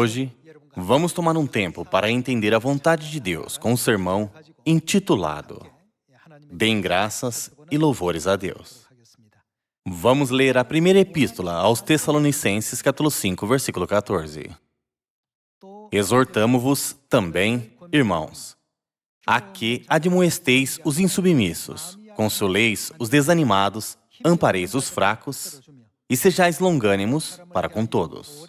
Hoje, vamos tomar um tempo para entender a vontade de Deus com um sermão intitulado Deem Graças e Louvores a Deus. Vamos ler a primeira epístola aos Tessalonicenses, capítulo 5, versículo 14. Exortamo-vos também, irmãos, a que admoesteis os insubmissos, consoleis os desanimados, ampareis os fracos e sejais longânimos para com todos.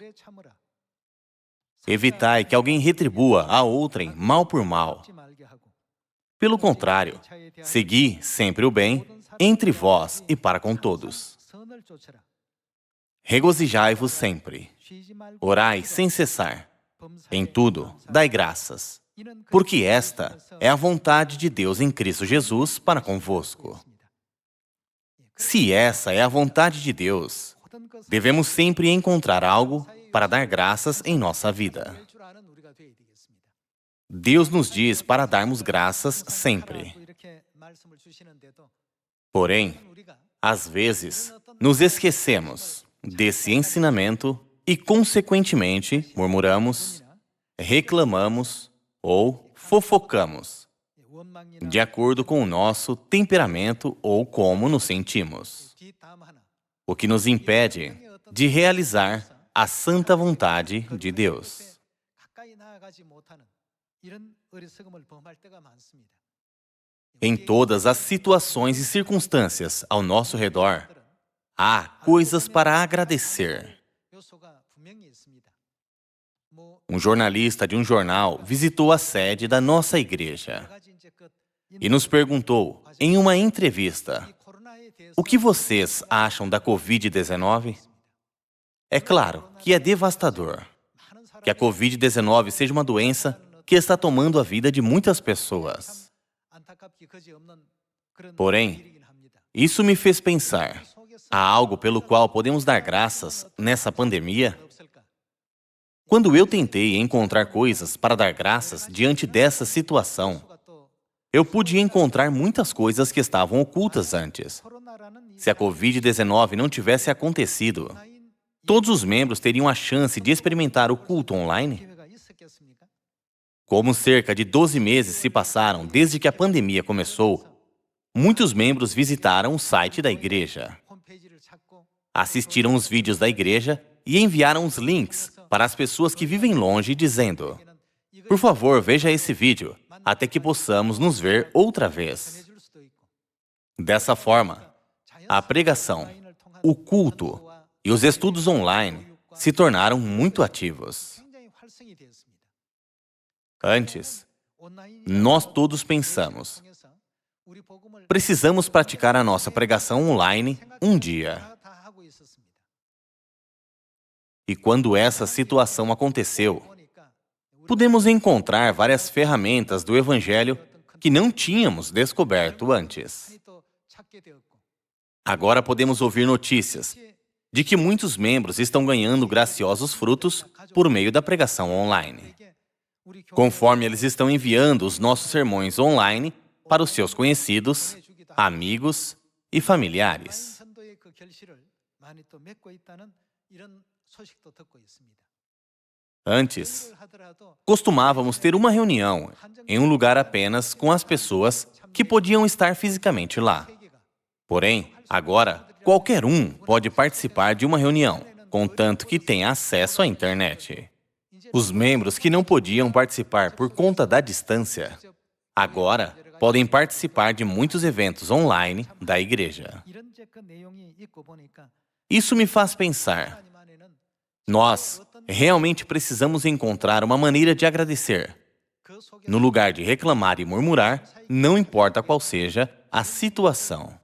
Evitai que alguém retribua a outrem mal por mal. Pelo contrário, segui sempre o bem entre vós e para com todos. Regozijai-vos sempre. Orai sem cessar. Em tudo, dai graças, porque esta é a vontade de Deus em Cristo Jesus para convosco. Se essa é a vontade de Deus, devemos sempre encontrar algo para dar graças em nossa vida. Deus nos diz para darmos graças sempre. Porém, às vezes, nos esquecemos desse ensinamento e, consequentemente, murmuramos, reclamamos ou fofocamos, de acordo com o nosso temperamento ou como nos sentimos, o que nos impede de realizar a santa vontade de Deus. Em todas as situações e circunstâncias ao nosso redor, há coisas para agradecer. Um jornalista de um jornal visitou a sede da nossa igreja e nos perguntou, em uma entrevista, o que vocês acham da Covid-19? É claro que é devastador que a Covid-19 seja uma doença que está tomando a vida de muitas pessoas. Porém, isso me fez pensar, há algo pelo qual podemos dar graças nessa pandemia? Quando eu tentei encontrar coisas para dar graças diante dessa situação, eu pude encontrar muitas coisas que estavam ocultas antes. Se a Covid-19 não tivesse acontecido, todos os membros teriam a chance de experimentar o culto online? Como cerca de 12 meses se passaram desde que a pandemia começou, muitos membros visitaram o site da igreja, assistiram os vídeos da igreja e enviaram os links para as pessoas que vivem longe, dizendo: por favor, veja esse vídeo, até que possamos nos ver outra vez. Dessa forma, a pregação, o culto e os estudos online se tornaram muito ativos. Antes, nós todos pensamos, precisamos praticar a nossa pregação online um dia. E quando essa situação aconteceu, pudemos encontrar várias ferramentas do Evangelho que não tínhamos descoberto antes. Agora podemos ouvir notícias de que muitos membros estão ganhando graciosos frutos por meio da pregação online, conforme eles estão enviando os nossos sermões online para os seus conhecidos, amigos e familiares. Antes, costumávamos ter uma reunião em um lugar apenas com as pessoas que podiam estar fisicamente lá. Porém, agora, qualquer um pode participar de uma reunião, contanto que tenha acesso à internet. Os membros que não podiam participar por conta da distância, agora podem participar de muitos eventos online da igreja. Isso me faz pensar, nós realmente precisamos encontrar uma maneira de agradecer. No lugar de reclamar e murmurar, não importa qual seja a situação.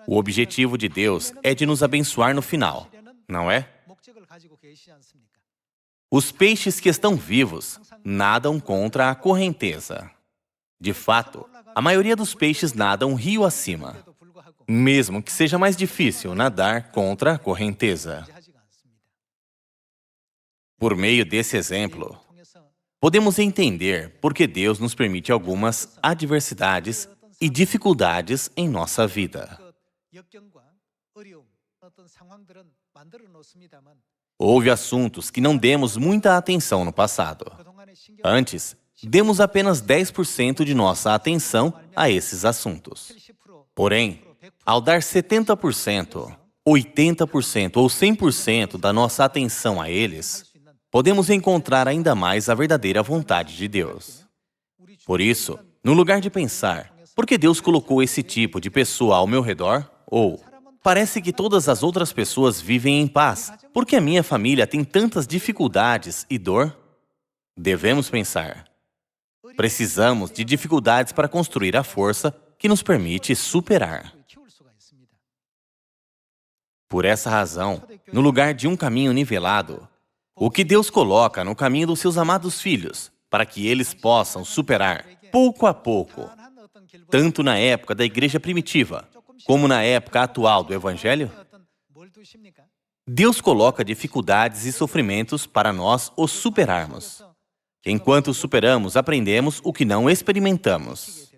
O objetivo de Deus é de nos abençoar no final, não é? Os peixes que estão vivos nadam contra a correnteza. De fato, a maioria dos peixes nadam rio acima, mesmo que seja mais difícil nadar contra a correnteza. Por meio desse exemplo, podemos entender por que Deus nos permite algumas adversidades e dificuldades em nossa vida. Houve assuntos que não demos muita atenção no passado. Antes, demos apenas 10% de nossa atenção a esses assuntos. Porém, ao dar 70%, 80% ou 100% da nossa atenção a eles, podemos encontrar ainda mais a verdadeira vontade de Deus. Por isso, no lugar de pensar, por que Deus colocou esse tipo de pessoa ao meu redor? Ou, parece que todas as outras pessoas vivem em paz, por que a minha família tem tantas dificuldades e dor? Devemos pensar. Precisamos de dificuldades para construir a força que nos permite superar. Por essa razão, no lugar de um caminho nivelado, o que Deus coloca no caminho dos seus amados filhos, para que eles possam superar, pouco a pouco, tanto na época da igreja primitiva, como na época atual do Evangelho, Deus coloca dificuldades e sofrimentos para nós os superarmos. Enquanto superamos, aprendemos o que não experimentamos.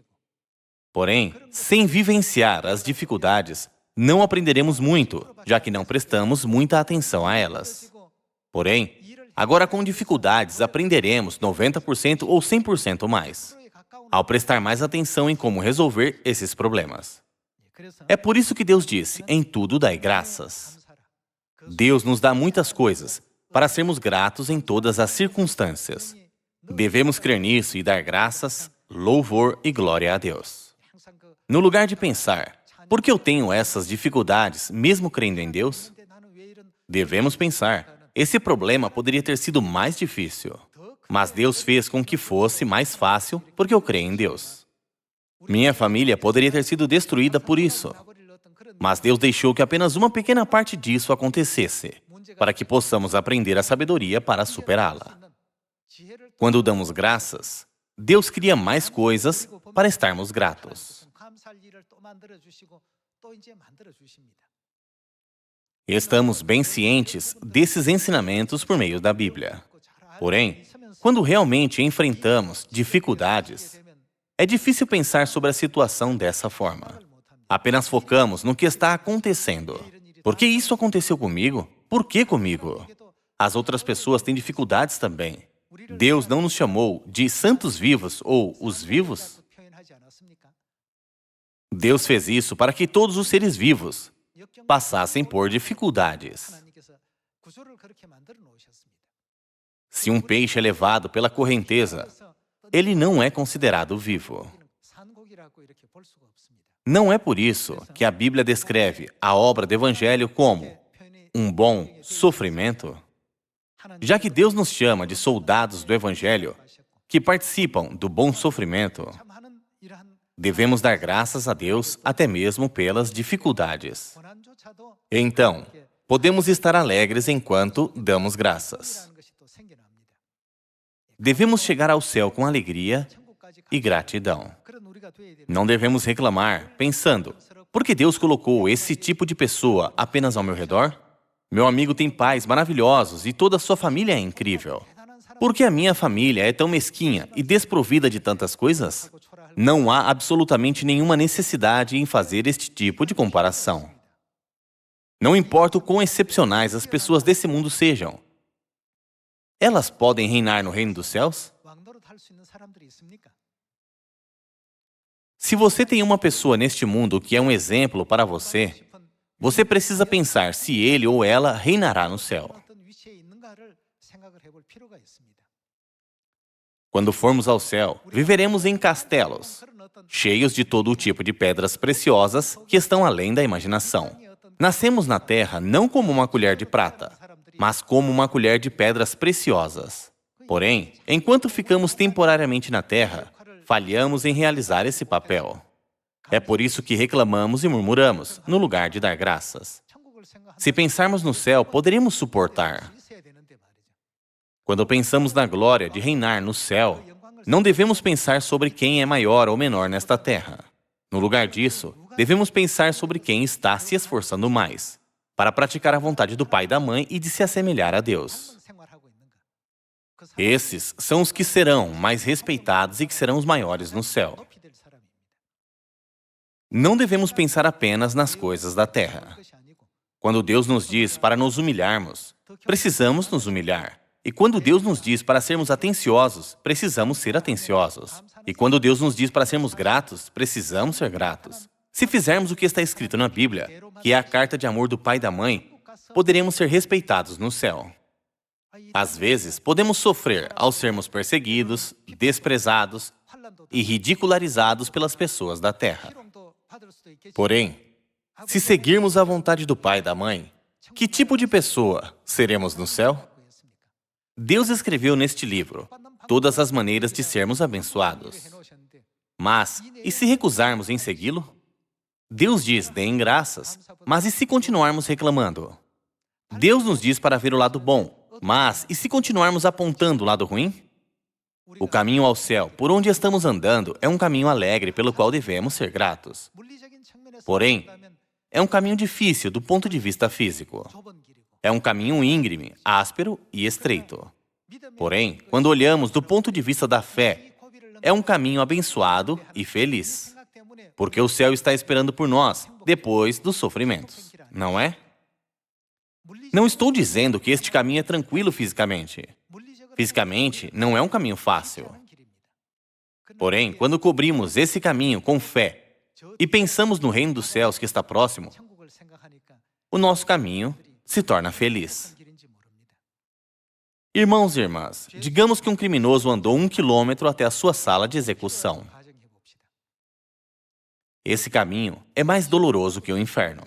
Porém, sem vivenciar as dificuldades, não aprenderemos muito, já que não prestamos muita atenção a elas. Porém, agora com dificuldades, aprenderemos 90% ou 100% mais, ao prestar mais atenção em como resolver esses problemas. É por isso que Deus disse, em tudo dai graças. Deus nos dá muitas coisas, para sermos gratos em todas as circunstâncias. Devemos crer nisso e dar graças, louvor e glória a Deus. No lugar de pensar, por que eu tenho essas dificuldades, mesmo crendo em Deus? Devemos pensar, esse problema poderia ter sido mais difícil, mas Deus fez com que fosse mais fácil porque eu creio em Deus. Minha família poderia ter sido destruída por isso, mas Deus deixou que apenas uma pequena parte disso acontecesse, para que possamos aprender a sabedoria para superá-la. Quando damos graças, Deus cria mais coisas para estarmos gratos. Estamos bem cientes desses ensinamentos por meio da Bíblia. Porém, quando realmente enfrentamos dificuldades, é difícil pensar sobre a situação dessa forma. Apenas focamos no que está acontecendo. Por que isso aconteceu comigo? Por que comigo? As outras pessoas têm dificuldades também. Deus não nos chamou de santos vivos ou os vivos? Deus fez isso para que todos os seres vivos passassem por dificuldades. Se um peixe é levado pela correnteza, ele não é considerado vivo. Não é por isso que a Bíblia descreve a obra do Evangelho como um bom sofrimento. Já que Deus nos chama de soldados do Evangelho, que participam do bom sofrimento, devemos dar graças a Deus até mesmo pelas dificuldades. Então, podemos estar alegres enquanto damos graças. Devemos chegar ao céu com alegria e gratidão. Não devemos reclamar, pensando, por que Deus colocou esse tipo de pessoa apenas ao meu redor? Meu amigo tem pais maravilhosos e toda a sua família é incrível. Por que a minha família é tão mesquinha e desprovida de tantas coisas? Não há absolutamente nenhuma necessidade em fazer este tipo de comparação. Não importa o quão excepcionais as pessoas desse mundo sejam, elas podem reinar no reino dos céus? Se você tem uma pessoa neste mundo que é um exemplo para você, você precisa pensar se ele ou ela reinará no céu. Quando formos ao céu, viveremos em castelos, cheios de todo o tipo de pedras preciosas que estão além da imaginação. Nascemos na terra não como uma colher de prata, mas como uma colher de pedras preciosas. Porém, enquanto ficamos temporariamente na terra, falhamos em realizar esse papel. É por isso que reclamamos e murmuramos, no lugar de dar graças. Se pensarmos no céu, poderemos suportar. Quando pensamos na glória de reinar no céu, não devemos pensar sobre quem é maior ou menor nesta terra. No lugar disso, devemos pensar sobre quem está se esforçando mais, para praticar a vontade do pai e da mãe e de se assemelhar a Deus. Esses são os que serão mais respeitados e que serão os maiores no céu. Não devemos pensar apenas nas coisas da terra. Quando Deus nos diz para nos humilharmos, precisamos nos humilhar. E quando Deus nos diz para sermos atenciosos, precisamos ser atenciosos. E quando Deus nos diz para sermos gratos, precisamos ser gratos. Se fizermos o que está escrito na Bíblia, que é a carta de amor do pai e da mãe, poderemos ser respeitados no céu. Às vezes, podemos sofrer ao sermos perseguidos, desprezados e ridicularizados pelas pessoas da terra. Porém, se seguirmos a vontade do pai e da mãe, que tipo de pessoa seremos no céu? Deus escreveu neste livro todas as maneiras de sermos abençoados. Mas, e se recusarmos em segui-lo? Deus diz, deem graças, mas e se continuarmos reclamando? Deus nos diz para ver o lado bom, mas e se continuarmos apontando o lado ruim? O caminho ao céu, por onde estamos andando, é um caminho alegre pelo qual devemos ser gratos. Porém, é um caminho difícil do ponto de vista físico. É um caminho íngreme, áspero e estreito. Porém, quando olhamos do ponto de vista da fé, é um caminho abençoado e feliz. Porque o céu está esperando por nós, depois dos sofrimentos, não é? Não estou dizendo que este caminho é tranquilo fisicamente. Fisicamente, não é um caminho fácil. Porém, quando cobrimos esse caminho com fé e pensamos no reino dos céus que está próximo, o nosso caminho se torna feliz. Irmãos e irmãs, digamos que um criminoso andou 1 quilômetro até a sua sala de execução. Esse caminho é mais doloroso que o inferno.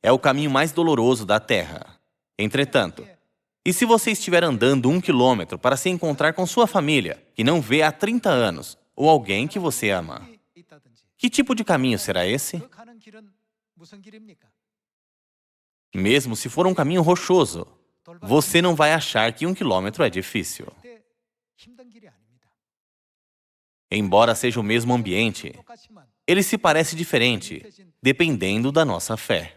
É o caminho mais doloroso da terra. Entretanto, e se você estiver andando 1 quilômetro para se encontrar com sua família, que não vê há 30 anos, ou alguém que você ama? Que tipo de caminho será esse? Mesmo se for um caminho rochoso, você não vai achar que 1 quilômetro é difícil. Embora seja o mesmo ambiente, ele se parece diferente, dependendo da nossa fé.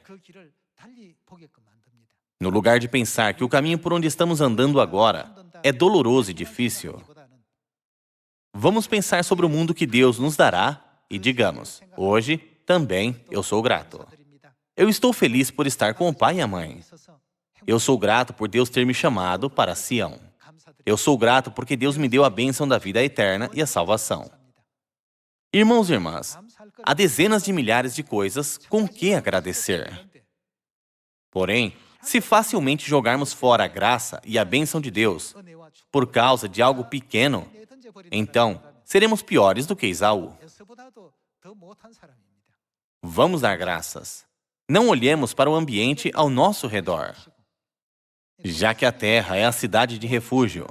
No lugar de pensar que o caminho por onde estamos andando agora é doloroso e difícil, vamos pensar sobre o mundo que Deus nos dará e digamos, hoje também eu sou grato. Eu estou feliz por estar com o pai e a mãe. Eu sou grato por Deus ter me chamado para Sião. Eu sou grato porque Deus me deu a bênção da vida eterna e a salvação. Irmãos e irmãs, há dezenas de milhares de coisas com que agradecer. Porém, se facilmente jogarmos fora a graça e a bênção de Deus por causa de algo pequeno, então seremos piores do que Esaú. Vamos dar graças. Não olhemos para o ambiente ao nosso redor. Já que a terra é a cidade de refúgio,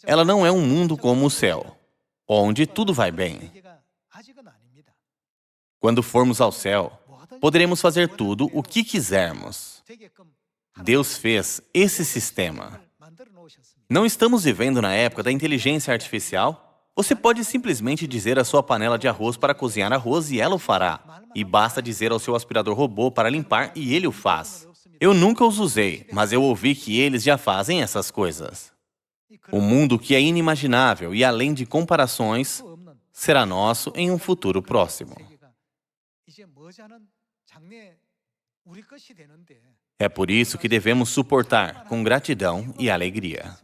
ela não é um mundo como o céu, onde tudo vai bem. Quando formos ao céu, poderemos fazer tudo o que quisermos. Deus fez esse sistema. Não estamos vivendo na época da inteligência artificial? Você pode simplesmente dizer à sua panela de arroz para cozinhar arroz e ela o fará. E basta dizer ao seu aspirador robô para limpar e ele o faz. Eu nunca os usei, mas eu ouvi que eles já fazem essas coisas. O mundo que é inimaginável e além de comparações, será nosso em um futuro próximo. É por isso que devemos suportar com gratidão e alegria.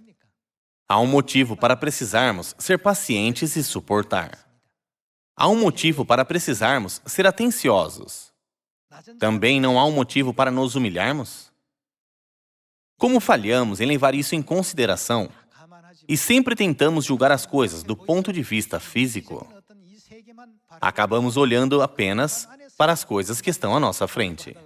Há um motivo para precisarmos ser pacientes e suportar. Há um motivo para precisarmos ser atenciosos. Também não há um motivo para nos humilharmos? Como falhamos em levar isso em consideração e sempre tentamos julgar as coisas do ponto de vista físico, acabamos olhando apenas para as coisas que estão à nossa frente.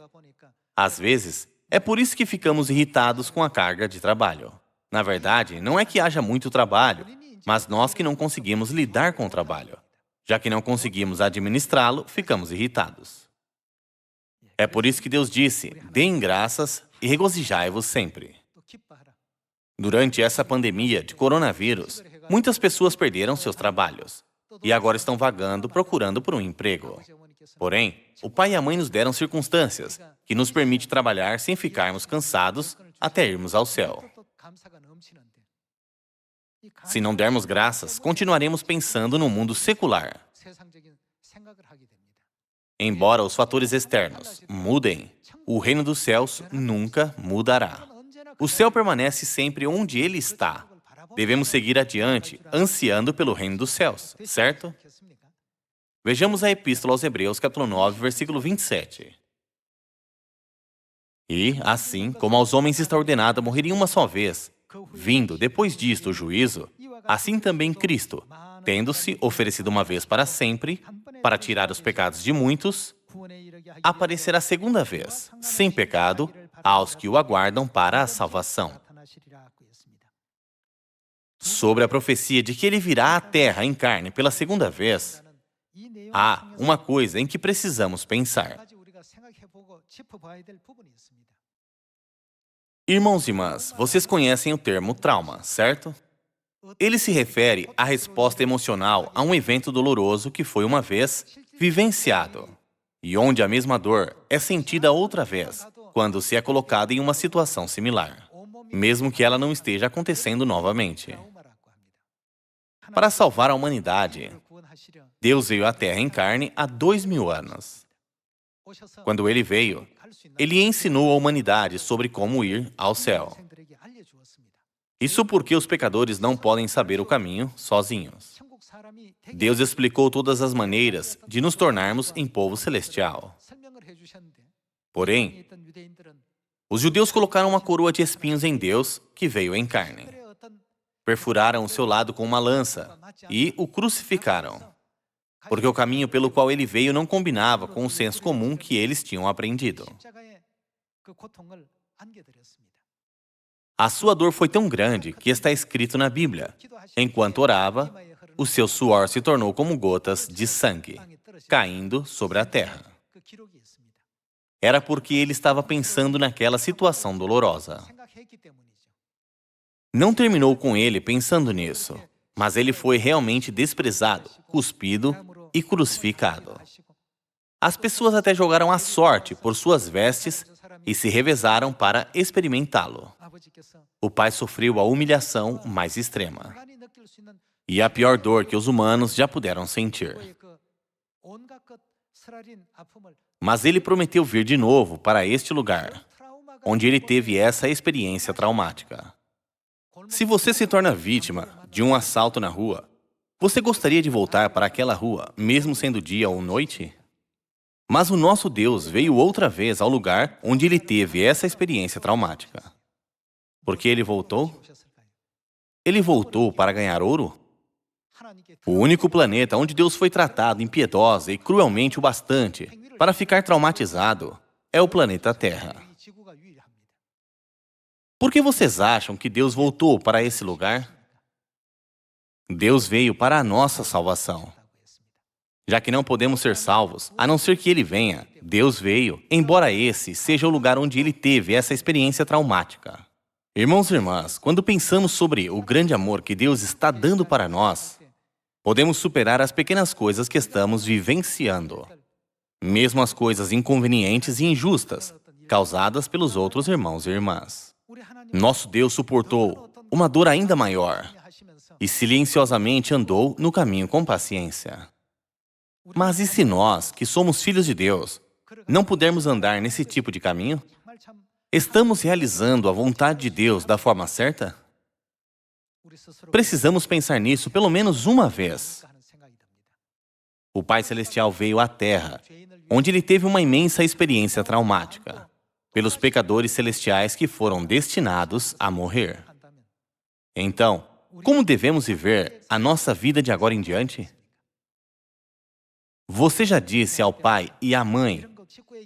Às vezes, é por isso que ficamos irritados com a carga de trabalho. Na verdade, não é que haja muito trabalho, mas nós que não conseguimos lidar com o trabalho. Já que não conseguimos administrá-lo, ficamos irritados. É por isso que Deus disse, deem graças e regozijai-vos sempre. Durante essa pandemia de coronavírus, muitas pessoas perderam seus trabalhos e agora estão vagando procurando por um emprego. Porém, o pai e a mãe nos deram circunstâncias que nos permite trabalhar sem ficarmos cansados até irmos ao céu. Se não dermos graças, continuaremos pensando no mundo secular. Embora os fatores externos mudem, o reino dos céus nunca mudará. O céu permanece sempre onde ele está. Devemos seguir adiante, ansiando pelo reino dos céus, certo? Vejamos a Epístola aos Hebreus, capítulo 9, versículo 27. E, assim como aos homens está ordenado morrer em uma só vez, vindo depois disto o juízo, assim também Cristo, tendo-se oferecido uma vez para sempre, para tirar os pecados de muitos, aparecerá segunda vez, sem pecado, aos que o aguardam para a salvação. Sobre a profecia de que ele virá à terra em carne pela segunda vez, há uma coisa em que precisamos pensar. Irmãos e irmãs, vocês conhecem o termo trauma, certo? Ele se refere à resposta emocional a um evento doloroso que foi uma vez vivenciado, e onde a mesma dor é sentida outra vez, quando se é colocado em uma situação similar, mesmo que ela não esteja acontecendo novamente. Para salvar a humanidade, Deus veio à Terra em carne há 2000 anos. Quando ele veio, ele ensinou a humanidade sobre como ir ao céu. Isso porque os pecadores não podem saber o caminho sozinhos. Deus explicou todas as maneiras de nos tornarmos em povo celestial. Porém, os judeus colocaram uma coroa de espinhos em Deus, que veio em carne. Perfuraram o seu lado com uma lança e o crucificaram, porque o caminho pelo qual ele veio não combinava com o senso comum que eles tinham aprendido. A sua dor foi tão grande que está escrito na Bíblia: enquanto orava, o seu suor se tornou como gotas de sangue, caindo sobre a terra. Era porque ele estava pensando naquela situação dolorosa. Não terminou com ele pensando nisso, mas ele foi realmente desprezado, cuspido e crucificado. As pessoas até jogaram a sorte por suas vestes e se revezaram para experimentá-lo. O pai sofreu a humilhação mais extrema e a pior dor que os humanos já puderam sentir. Mas ele prometeu vir de novo para este lugar, onde ele teve essa experiência traumática. Se você se torna vítima de um assalto na rua, você gostaria de voltar para aquela rua, mesmo sendo dia ou noite? Mas o nosso Deus veio outra vez ao lugar onde ele teve essa experiência traumática. Por que ele voltou? Ele voltou para ganhar ouro? O único planeta onde Deus foi tratado impiedosa e cruelmente o bastante para ficar traumatizado é o planeta Terra. Por que vocês acham que Deus voltou para esse lugar? Deus veio para a nossa salvação. Já que não podemos ser salvos, a não ser que Ele venha, Deus veio, embora esse seja o lugar onde Ele teve essa experiência traumática. Irmãos e irmãs, quando pensamos sobre o grande amor que Deus está dando para nós, podemos superar as pequenas coisas que estamos vivenciando, mesmo as coisas inconvenientes e injustas, causadas pelos outros irmãos e irmãs. Nosso Deus suportou uma dor ainda maior e silenciosamente andou no caminho com paciência. Mas e se nós, que somos filhos de Deus, não pudermos andar nesse tipo de caminho? Estamos realizando a vontade de Deus da forma certa? Precisamos pensar nisso pelo menos uma vez. O Pai Celestial veio à Terra, onde ele teve uma imensa experiência traumática, pelos pecadores celestiais que foram destinados a morrer. Então, como devemos viver a nossa vida de agora em diante? Você já disse ao pai e à mãe: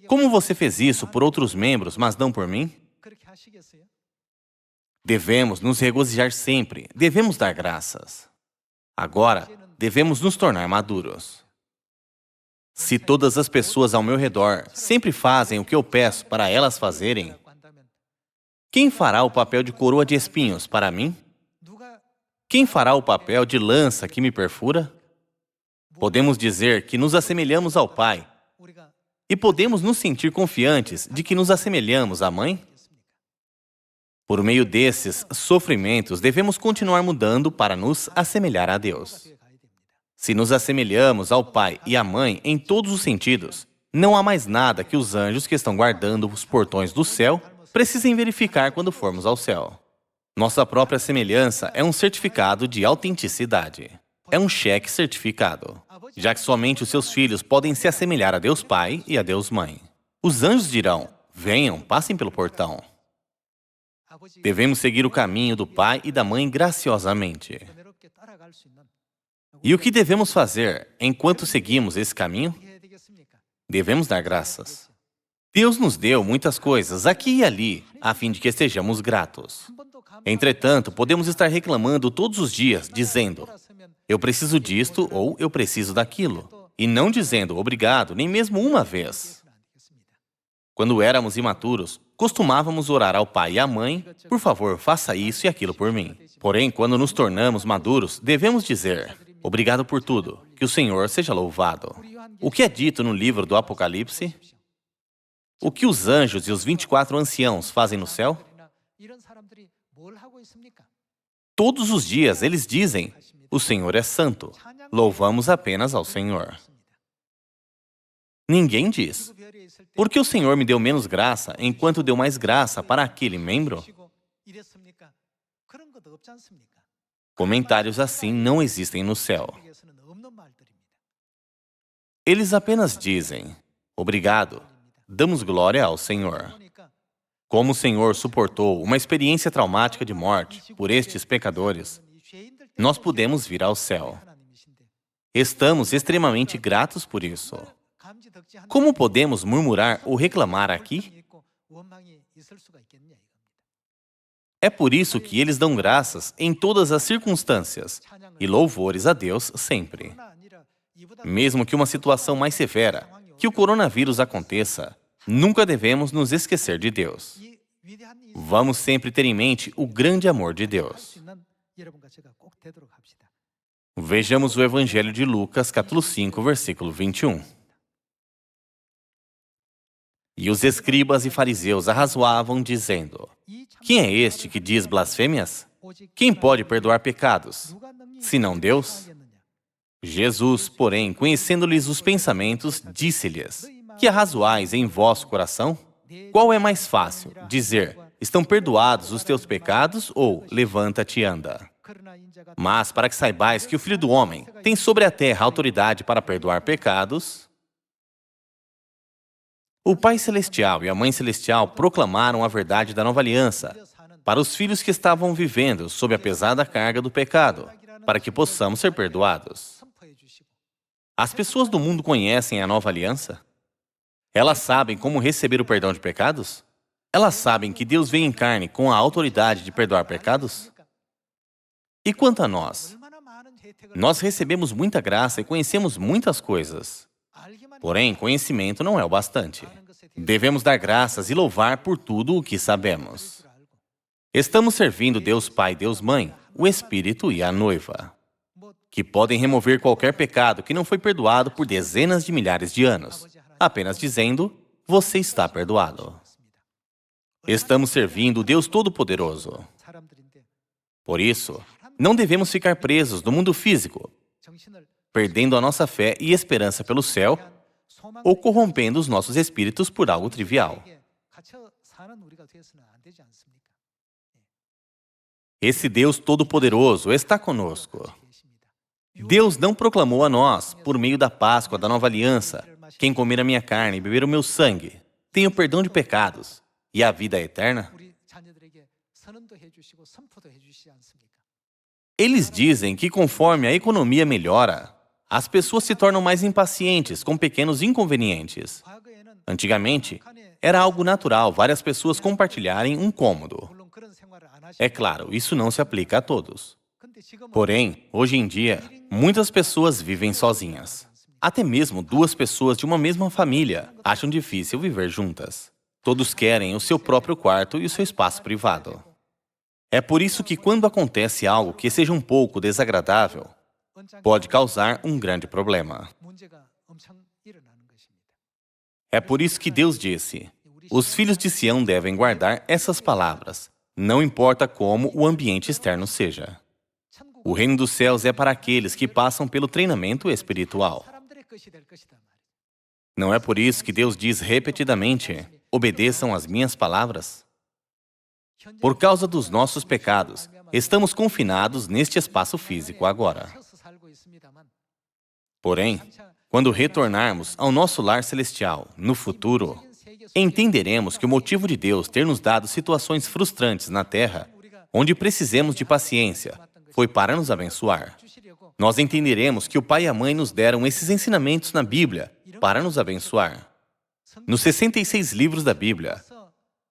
como você fez isso por outros membros, mas não por mim? Devemos nos regozijar sempre, devemos dar graças. Agora, devemos nos tornar maduros. Se todas as pessoas ao meu redor sempre fazem o que eu peço para elas fazerem, quem fará o papel de coroa de espinhos para mim? Quem fará o papel de lança que me perfura? Podemos dizer que nos assemelhamos ao Pai e podemos nos sentir confiantes de que nos assemelhamos à Mãe? Por meio desses sofrimentos, devemos continuar mudando para nos assemelhar a Deus. Se nos assemelhamos ao Pai e à Mãe em todos os sentidos, não há mais nada que os anjos que estão guardando os portões do céu precisem verificar quando formos ao céu. Nossa própria semelhança é um certificado de autenticidade. É um cheque certificado, já que somente os seus filhos podem se assemelhar a Deus Pai e a Deus Mãe. Os anjos dirão: venham, passem pelo portão. Devemos seguir o caminho do pai e da mãe graciosamente. E o que devemos fazer enquanto seguimos esse caminho? Devemos dar graças. Deus nos deu muitas coisas aqui e ali, a fim de que estejamos gratos. Entretanto, podemos estar reclamando todos os dias, dizendo: eu preciso disto ou eu preciso daquilo, e não dizendo obrigado nem mesmo uma vez. Quando éramos imaturos, costumávamos orar ao pai e à mãe: por favor, faça isso e aquilo por mim. Porém, quando nos tornamos maduros, devemos dizer: obrigado por tudo, que o Senhor seja louvado. O que é dito no livro do Apocalipse? O que os anjos e os 24 anciãos fazem no céu? Todos os dias eles dizem: o Senhor é santo, louvamos apenas ao Senhor. Ninguém diz: por que o Senhor me deu menos graça, enquanto deu mais graça para aquele membro? Comentários assim não existem no céu. Eles apenas dizem: obrigado, damos glória ao Senhor. Como o Senhor suportou uma experiência traumática de morte por estes pecadores, nós podemos vir ao céu. Estamos extremamente gratos por isso. Como podemos murmurar ou reclamar aqui? É por isso que eles dão graças em todas as circunstâncias e louvores a Deus sempre. Mesmo que uma situação mais severa, que o coronavírus aconteça, nunca devemos nos esquecer de Deus. Vamos sempre ter em mente o grande amor de Deus. Vejamos o Evangelho de Lucas, capítulo 5, versículo 21. E os escribas e fariseus arrazoavam, dizendo: quem é este que diz blasfêmias? Quem pode perdoar pecados, senão Deus? Jesus, porém, conhecendo-lhes os pensamentos, disse-lhes: que arrazoais em vosso coração? Qual é mais fácil, dizer: estão perdoados os teus pecados, ou levanta-te e anda? Mas para que saibais que o Filho do Homem tem sobre a terra autoridade para perdoar pecados, o Pai Celestial e a Mãe Celestial proclamaram a verdade da nova aliança para os filhos que estavam vivendo sob a pesada carga do pecado, para que possamos ser perdoados. As pessoas do mundo conhecem a nova aliança? Elas sabem como receber o perdão de pecados? Elas sabem que Deus veio em carne com a autoridade de perdoar pecados? E quanto a nós? Nós recebemos muita graça e conhecemos muitas coisas. Porém, conhecimento não é o bastante. Devemos dar graças e louvar por tudo o que sabemos. Estamos servindo Deus Pai e Deus Mãe, o Espírito e a noiva, que podem remover qualquer pecado que não foi perdoado por dezenas de milhares de anos, apenas dizendo: você está perdoado. Estamos servindo o Deus Todo-Poderoso. Por isso, não devemos ficar presos no mundo físico, perdendo a nossa fé e esperança pelo céu, ou corrompendo os nossos espíritos por algo trivial. Esse Deus Todo-Poderoso está conosco. Deus não proclamou a nós, por meio da Páscoa da Nova Aliança: quem comer a minha carne e beber o meu sangue tem o perdão de pecados e a vida eterna? Eles dizem que conforme a economia melhora, as pessoas se tornam mais impacientes com pequenos inconvenientes. Antigamente, era algo natural várias pessoas compartilharem um cômodo. É claro, isso não se aplica a todos. Porém, hoje em dia, muitas pessoas vivem sozinhas. Até mesmo duas pessoas de uma mesma família acham difícil viver juntas. Todos querem o seu próprio quarto e o seu espaço privado. É por isso que quando acontece algo que seja um pouco desagradável, pode causar um grande problema. É por isso que Deus disse: os filhos de Sião devem guardar essas palavras, não importa como o ambiente externo seja. O reino dos céus é para aqueles que passam pelo treinamento espiritual. Não é por isso que Deus diz repetidamente: obedeçam às minhas palavras? Por causa dos nossos pecados, estamos confinados neste espaço físico agora. Porém, quando retornarmos ao nosso lar celestial, no futuro, entenderemos que o motivo de Deus ter nos dado situações frustrantes na Terra, onde precisemos de paciência, foi para nos abençoar. Nós entenderemos que o pai e a mãe nos deram esses ensinamentos na Bíblia para nos abençoar. Nos 66 livros da Bíblia,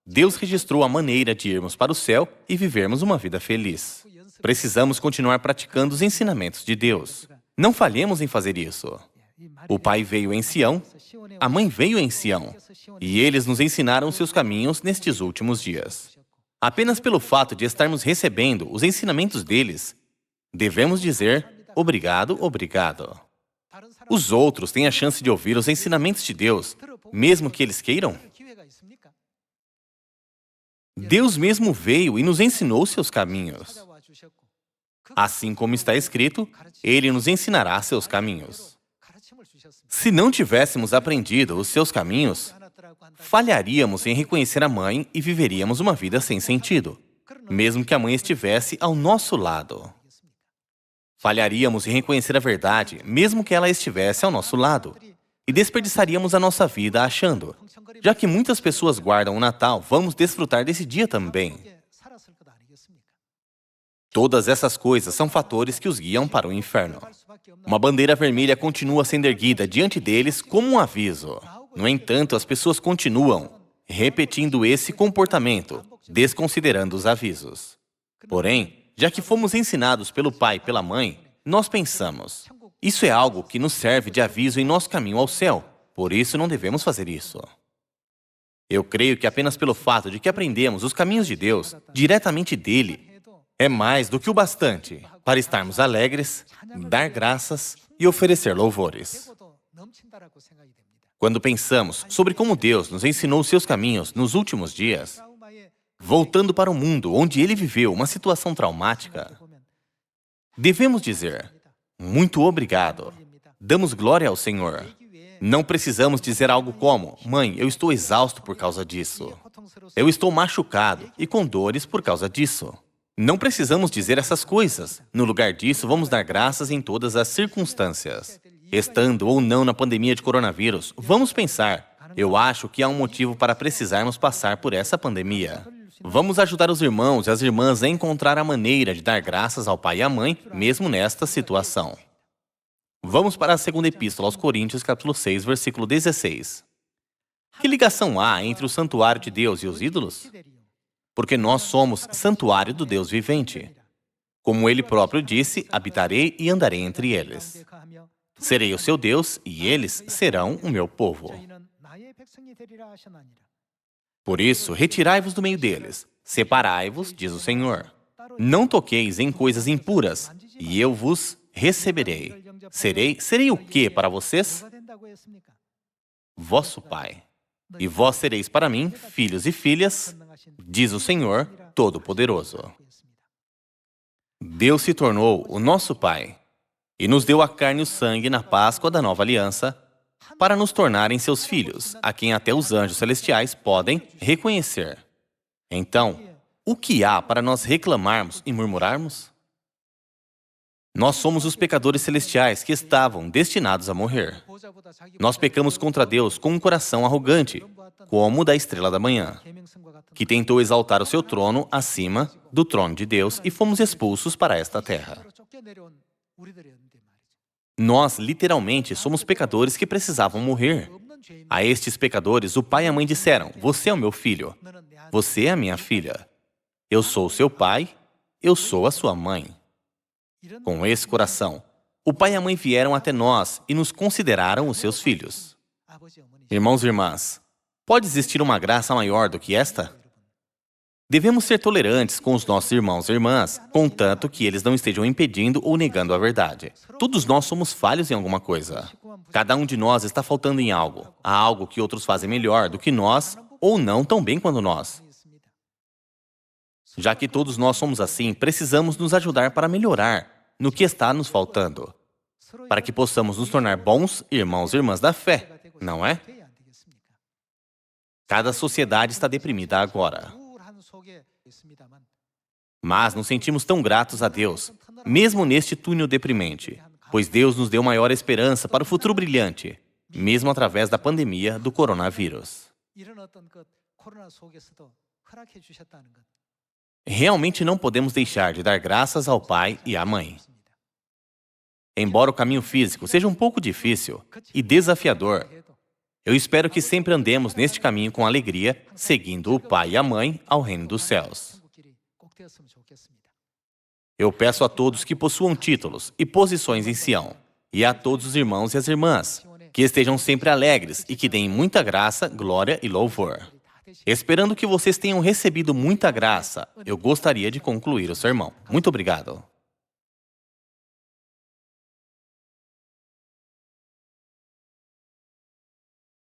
Deus registrou a maneira de irmos para o céu e vivermos uma vida feliz. Precisamos continuar praticando os ensinamentos de Deus. Não falhemos em fazer isso. O pai veio em Sião, a mãe veio em Sião, e eles nos ensinaram seus caminhos nestes últimos dias. Apenas pelo fato de estarmos recebendo os ensinamentos deles, devemos dizer, obrigado, obrigado. Os outros têm a chance de ouvir os ensinamentos de Deus, mesmo que eles queiram? Deus mesmo veio e nos ensinou seus caminhos. Assim como está escrito, Ele nos ensinará seus caminhos. Se não tivéssemos aprendido os seus caminhos, falharíamos em reconhecer a mãe e viveríamos uma vida sem sentido, mesmo que a mãe estivesse ao nosso lado. Falharíamos em reconhecer a verdade, mesmo que ela estivesse ao nosso lado. E desperdiçaríamos a nossa vida achando, já que muitas pessoas guardam o Natal, vamos desfrutar desse dia também. Todas essas coisas são fatores que os guiam para o inferno. Uma bandeira vermelha continua sendo erguida diante deles como um aviso. No entanto, as pessoas continuam repetindo esse comportamento, desconsiderando os avisos. Porém, já que fomos ensinados pelo pai e pela mãe, nós pensamos, isso é algo que nos serve de aviso em nosso caminho ao céu, por isso não devemos fazer isso. Eu creio que apenas pelo fato de que aprendemos os caminhos de Deus, diretamente dele, é mais do que o bastante para estarmos alegres, dar graças e oferecer louvores. Quando pensamos sobre como Deus nos ensinou seus caminhos nos últimos dias, voltando para o mundo onde ele viveu uma situação traumática, devemos dizer, muito obrigado. Damos glória ao Senhor. Não precisamos dizer algo como, mãe, eu estou exausto por causa disso. Eu estou machucado e com dores por causa disso. Não precisamos dizer essas coisas. No lugar disso, vamos dar graças em todas as circunstâncias. Estando ou não na pandemia de coronavírus, vamos pensar, eu acho que há um motivo para precisarmos passar por essa pandemia. Vamos ajudar os irmãos e as irmãs a encontrar a maneira de dar graças ao pai e à mãe, mesmo nesta situação. Vamos para a segunda epístola aos Coríntios, capítulo 6, versículo 16. Que ligação há entre o santuário de Deus e os ídolos? Porque nós somos santuário do Deus vivente. Como ele próprio disse, habitarei e andarei entre eles. Serei o seu Deus e eles serão o meu povo. Por isso, retirai-vos do meio deles, separai-vos, diz o Senhor. Não toqueis em coisas impuras, e eu vos receberei. Serei o quê para vocês? Vosso Pai. E vós sereis para mim filhos e filhas, diz o Senhor Todo-Poderoso. Deus se tornou o nosso Pai e nos deu a carne e o sangue na Páscoa da Nova Aliança para nos tornarem seus filhos, a quem até os anjos celestiais podem reconhecer. Então, o que há para nós reclamarmos e murmurarmos? Nós somos os pecadores celestiais que estavam destinados a morrer. Nós pecamos contra Deus com um coração arrogante, como o da estrela da manhã, que tentou exaltar o seu trono acima do trono de Deus e fomos expulsos para esta terra. Nós, literalmente, somos pecadores que precisavam morrer. A estes pecadores, o pai e a mãe disseram, você é o meu filho, você é a minha filha. Eu sou o seu pai, eu sou a sua mãe. Com esse coração, o pai e a mãe vieram até nós e nos consideraram os seus filhos. Irmãos e irmãs, pode existir uma graça maior do que esta? Devemos ser tolerantes com os nossos irmãos e irmãs, contanto que eles não estejam impedindo ou negando a verdade. Todos nós somos falhos em alguma coisa. Cada um de nós está faltando em algo. Há algo que outros fazem melhor do que nós, ou não tão bem quanto nós. Já que todos nós somos assim, precisamos nos ajudar para melhorar no que está nos faltando, para que possamos nos tornar bons irmãos e irmãs da fé, não é? Cada sociedade está deprimida agora. Mas nos sentimos tão gratos a Deus, mesmo neste túnel deprimente, pois Deus nos deu maior esperança para o futuro brilhante, mesmo através da pandemia do coronavírus. Realmente não podemos deixar de dar graças ao pai e à mãe. Embora o caminho físico seja um pouco difícil e desafiador, eu espero que sempre andemos neste caminho com alegria, seguindo o pai e a mãe ao reino dos céus. Eu peço a todos que possuam títulos e posições em Sião, e a todos os irmãos e as irmãs, que estejam sempre alegres e que deem muita graça, glória e louvor. Esperando que vocês tenham recebido muita graça, eu gostaria de concluir o sermão. Muito obrigado.